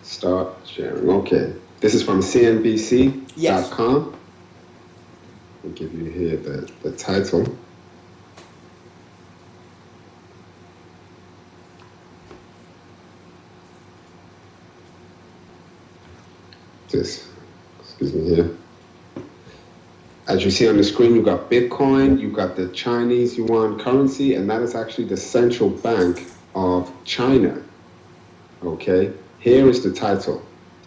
Start sharing. Okay. This is from CNBC.com. Yes. I'll give you here the title. Excuse me here. As you see on the screen, you've got Bitcoin, you've got the Chinese yuan currency, and that is actually the central bank of China. Okay, here is the title.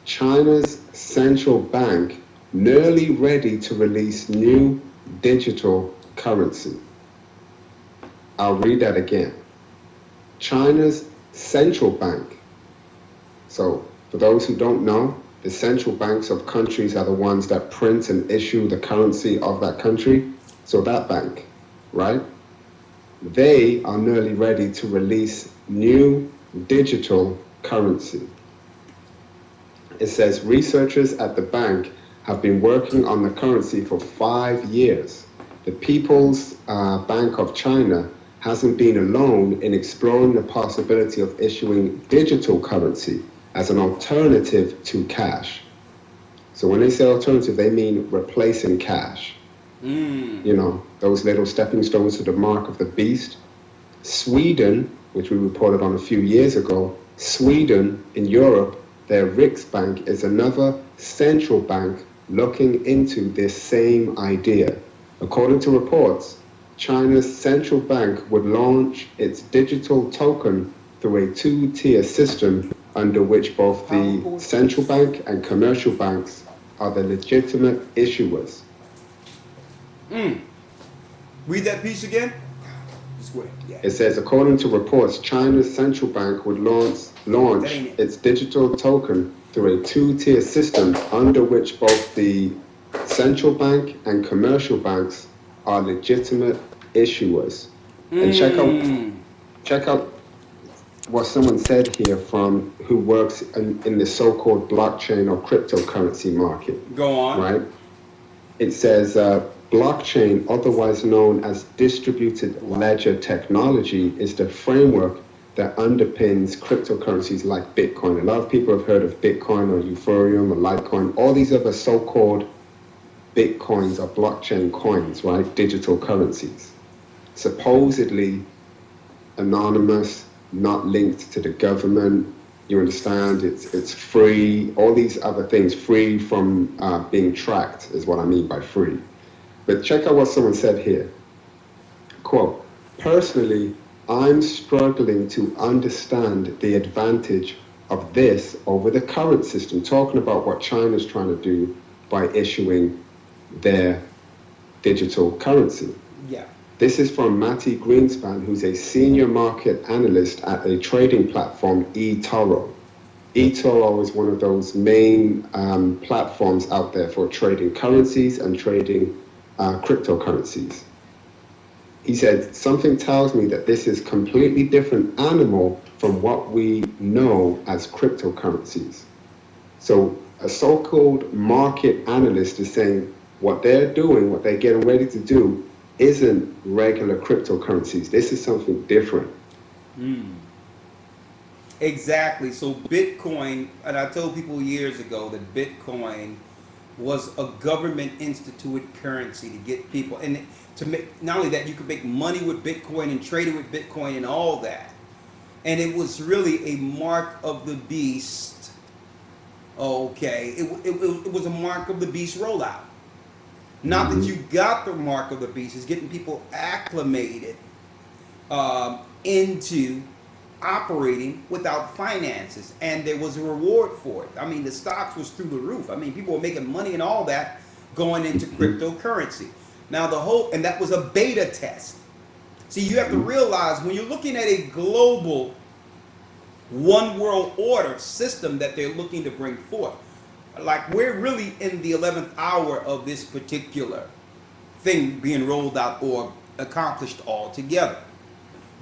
China's central bank nearly ready to release new digital currency. I'll read that again. China's central bank. So, for those who don't know, the central banks of countries are the ones that print and issue the currency of that country. So that bank, right? They are nearly ready to release new digital currency. It says researchers at the bank have been working on the currency for 5 years. The People's Bank of China hasn't been alone in exploring the possibility of issuing digital currency as an alternative to cash. So when they say alternative, they mean replacing cash. You know, those little stepping stones to the mark of the beast. Sweden, which we reported on a few years ago, Sweden in Europe, their Riksbank is another central bank looking into this same idea. According to reports, China's central bank would launch its digital token through a two-tier system under which both the central bank and commercial banks are the legitimate issuers. Read that piece again. Yeah. It says, according to reports, China's central bank would launch its digital token through a two-tier system under which both the central bank and commercial banks are legitimate issuers. And check out what someone said here from who works in the so-called blockchain or cryptocurrency market. Go on. Right? It says blockchain, otherwise known as distributed ledger technology, is the framework that underpins cryptocurrencies like Bitcoin. A lot of people have heard of Bitcoin or Ethereum or Litecoin, all these other so-called Bitcoins or blockchain coins, right? Digital currencies. Supposedly anonymous, not linked to the government. You understand? It's free. All these other things, free from being tracked, is what I mean by free. But check out what someone said here. Quote, personally, I'm struggling to understand the advantage of this over the current system, talking about what China's trying to do by issuing their digital currency. Yeah. This is from Matty Greenspan, who's a senior market analyst at a trading platform, eToro. eToro is one of those main platforms out there for trading currencies and trading cryptocurrencies. He said, something tells me that this is a completely different animal from what we know as cryptocurrencies. So a so-called market analyst is saying what they're doing, what they're getting ready to do, isn't regular cryptocurrencies. This is something different. Exactly. So Bitcoin, and I told people years ago that Bitcoin was a government instituted currency to get people, and to make, not only that, you could make money with Bitcoin and trade it with Bitcoin and all that. And it was really a mark of the beast. Okay, it was a mark of the beast rollout. Not that you got the mark of the beast, it's getting people acclimated into operating without finances, and there was a reward for it. I mean, the stocks was through the roof. I mean, people were making money and all that going into cryptocurrency. Now and that was a beta test. See, you have to realize when you're looking at a global one world order system that they're looking to bring forth, like we're really in the 11th hour of this particular thing being rolled out or accomplished altogether.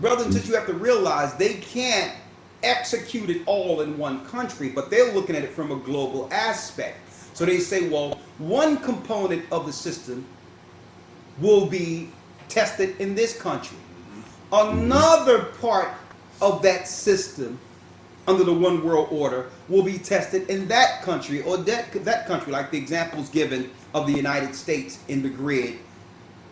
Brothers and sisters, you have to realize they can't execute it all in one country, but they're looking at it from a global aspect. So they say, well, one component of the system will be tested in this country. Another part of that system under the one world order will be tested in that country, or that country, like the examples given of the United States in the grid,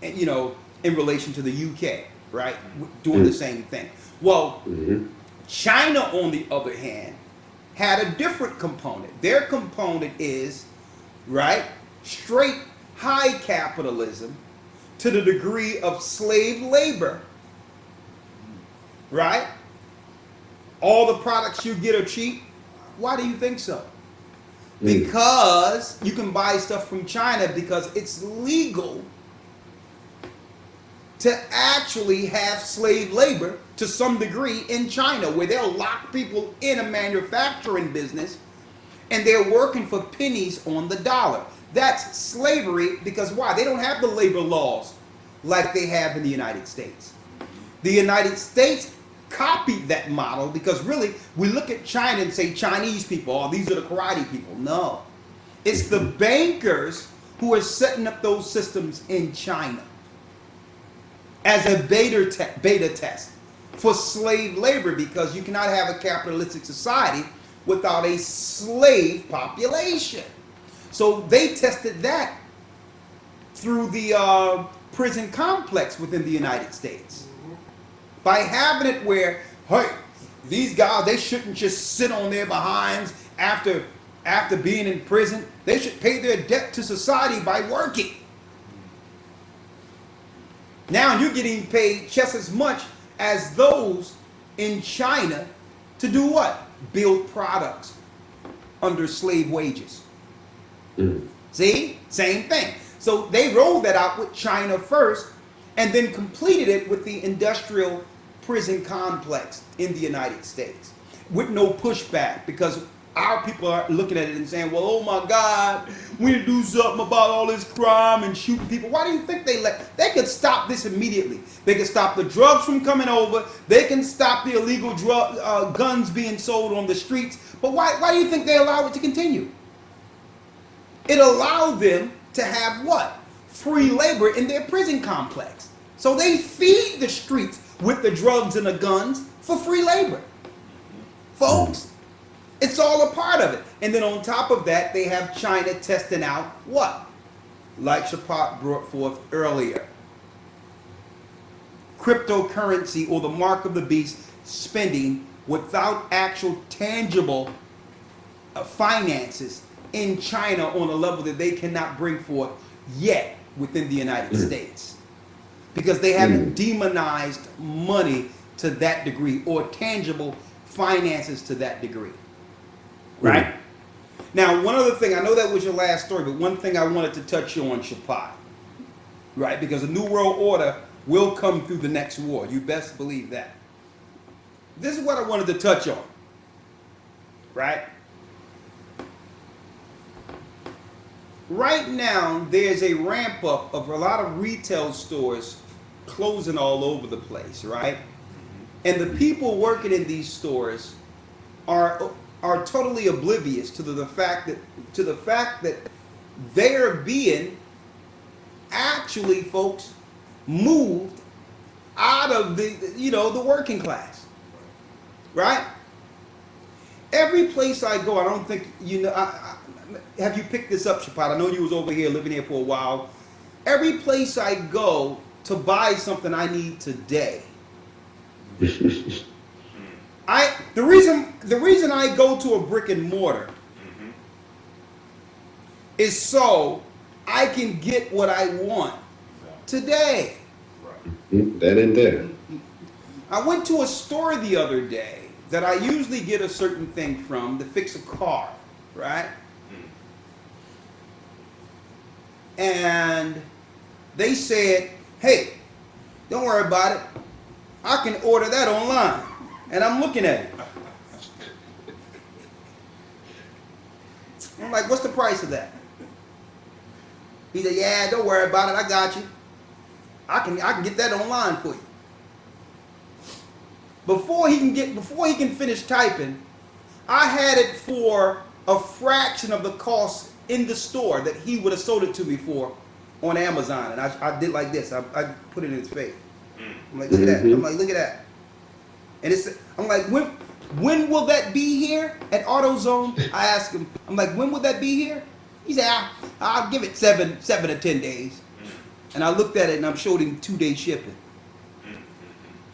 and in relation to the UK, right, doing the same thing. Well, China, on the other hand, had a different component. Their component is, right, straight high capitalism to the degree of slave labor, right? All the products you get are cheap. Why do you think so? Because you can buy stuff from China because it's legal to actually have slave labor to some degree in China, where they'll lock people in a manufacturing business and they're working for pennies on the dollar. That's slavery, because why? They don't have the labor laws like they have in the United States. The United States copied that model, because really we look at China and say Chinese people, oh, these are the karate people. No, it's the bankers who are setting up those systems in China as a beta test for slave labor, because you cannot have a capitalistic society without a slave population. So they tested that through the prison complex within the United States, by having it where, hey, these guys, they shouldn't just sit on their behinds after being in prison. They should pay their debt to society by working. Now you're getting paid just as much as those in China to do what? Build products under slave wages. See? Same thing. So they rolled that out with China first, and then completed it with the industrial prison complex in the United States with no pushback, because our people are looking at it and saying, well, oh my God, we need to do something about all this crime and shooting people. Why do you think they could stop this immediately? They could stop the drugs from coming over. They can stop the illegal guns being sold on the streets. But why do you think they allow it to continue? It allowed them to have what? Free labor in their prison complex. So they feed the streets with the drugs and the guns for free labor. Folks, it's all a part of it. And then on top of that, they have China testing out what? Like Shapat brought forth earlier. Cryptocurrency, or the mark of the beast, spending without actual tangible finances in China on a level that they cannot bring forth yet within the United States. Because they haven't demonized money to that degree, or tangible finances to that degree. Right? Now, one other thing, I know that was your last story, but one thing I wanted to touch on, Shapat. Right? Because a new world order will come through the next war. You best believe that. This is what I wanted to touch on. Right? Right now, there's a ramp up of a lot of retail stores closing all over the place, right? And the people working in these stores are totally oblivious to the fact that they're being actually, folks, moved out of the working class, right? Every place I go, I don't think have you picked this up, Shapat? I know you was over here living here for a while. Every place I go to buy something I need today, the reason I go to a brick and mortar is so I can get what I want today. That and there. I went to a store the other day that I usually get a certain thing from to fix a car, right? And they said, hey, don't worry about it. I can order that online. And I'm looking at it. I'm like, what's the price of that? He said, yeah, don't worry about it. I got you. I can get that online for you. Before he can finish typing, I had it for a fraction of the cost in the store that he would have sold it to me for on Amazon. And I did like this. I put it in his face. I'm like, look at that. I'm like, look at that. And I'm like, when will that be here at AutoZone? I asked him, I'm like, when will that be here? He said, I'll give it 7 to 10 days. And I looked at it and I showed him 2-day shipping.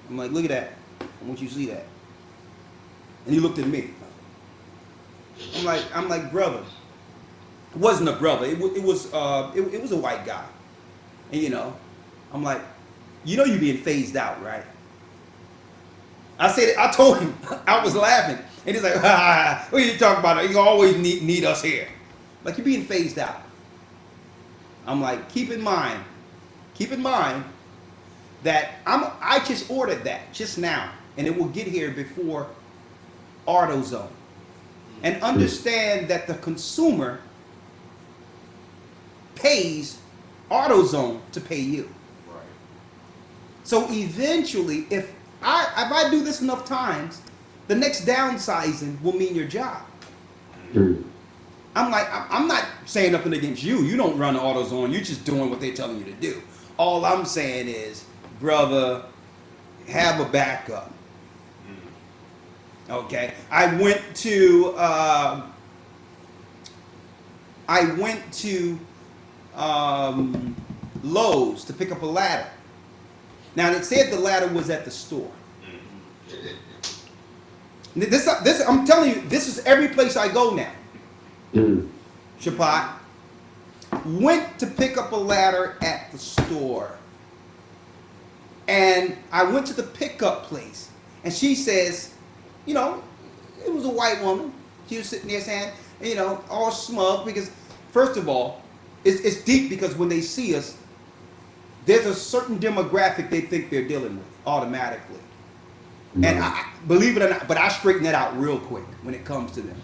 I'm like, look at that. I want you to see that. And he looked at me. I'm like, brother. It wasn't a brother. It was a white guy. And you know, I'm like, you know, you're being phased out, right? I told him, I was laughing. And he's like, what are you talking about? You always need us here. Like, you're being phased out. I'm like, keep in mind that I just ordered that just now, and it will get here before AutoZone. And understand that the consumer pays AutoZone to pay you. Right. So eventually, if I do this enough times, the next downsizing will mean your job. I'm like, I'm not saying nothing against you. You don't run AutoZone. You're just doing what they're telling you to do. All I'm saying is, brother, have a backup. Okay. I went to Lowe's to pick up a ladder. Now it said the ladder was at the store. This I'm telling you, this is every place I go now. Shapat went to pick up a ladder at the store, and I went to the pickup place, and she says, you know, it was a white woman. She was sitting there saying, you know, all smug because, first of all, it's deep because when they see us, there's a certain demographic they think they're dealing with automatically. And I believe it or not, but I straighten that out real quick when it comes to them.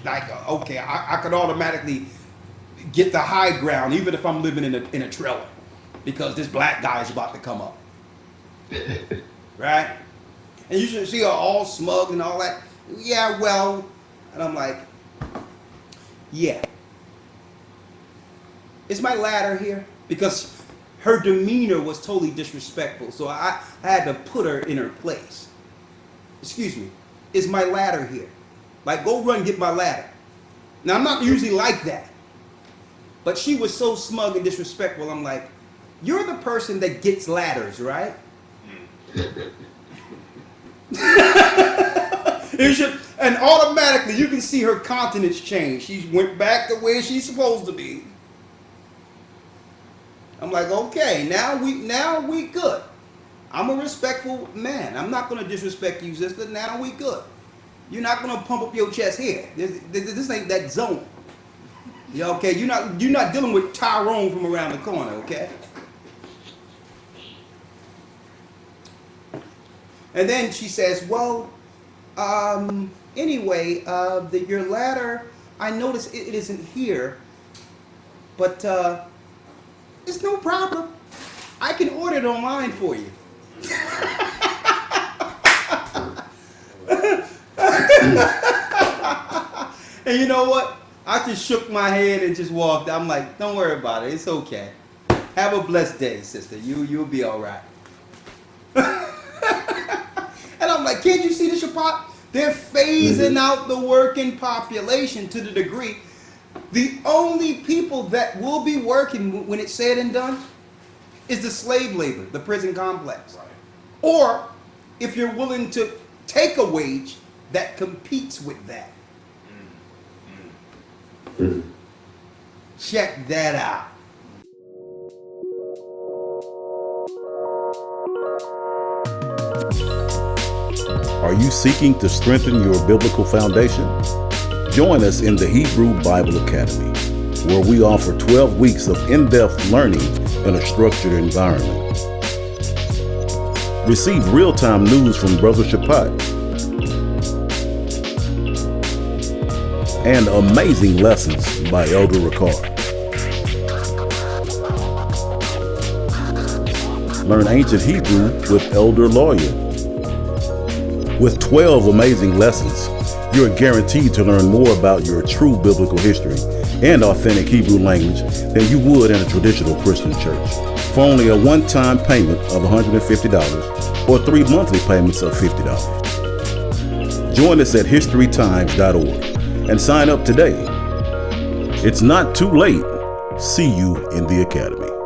Like, okay, I could automatically get the high ground even if I'm living in a trailer because this black guy is about to come up. Right? And you should see her all smug and all that. Yeah, well, and I'm like, yeah. Is my ladder here? Because her demeanor was totally disrespectful, so I had to put her in her place. Excuse me, is my ladder here? Like, go run get my ladder. Now, I'm not usually like that, but she was so smug and disrespectful. I'm like, you're the person that gets ladders, right? And automatically, you can see her countenance change. She went back the way she's supposed to be. I'm like, okay, now we good. I'm a respectful man. I'm not gonna disrespect you, sister. Now we good. You're not gonna pump up your chest here. This ain't that zone. Yeah, okay. You're not dealing with Tyrone from around the corner, okay? And then she says, well, anyway, your ladder, I noticed it isn't here, but it's no problem. I can order it online for you. And you know what? I just shook my head and just walked. I'm like, don't worry about it. It's okay. Have a blessed day, sister. You'll be all right. And I'm like, can't you see the Shabbat? They're phasing out the working population to the degree. The only people that will be working when it's said and done is the slave labor, the prison complex. Right. Or if you're willing to take a wage that competes with that. Check that out. Are you seeking to strengthen your biblical foundation? Join us in the Hebrew Bible Academy, where we offer 12 weeks of in-depth learning in a structured environment. Receive real-time news from Brother Shapat and amazing lessons by Elder Rawchaa. Learn ancient Hebrew with Elder Lawya. With 12 amazing lessons, you are guaranteed to learn more about your true biblical history and authentic Hebrew language than you would in a traditional Christian church. For only a one-time payment of $150 or 3 monthly payments of $50. Join us at historytimes.org and sign up today. It's not too late. See you in the academy.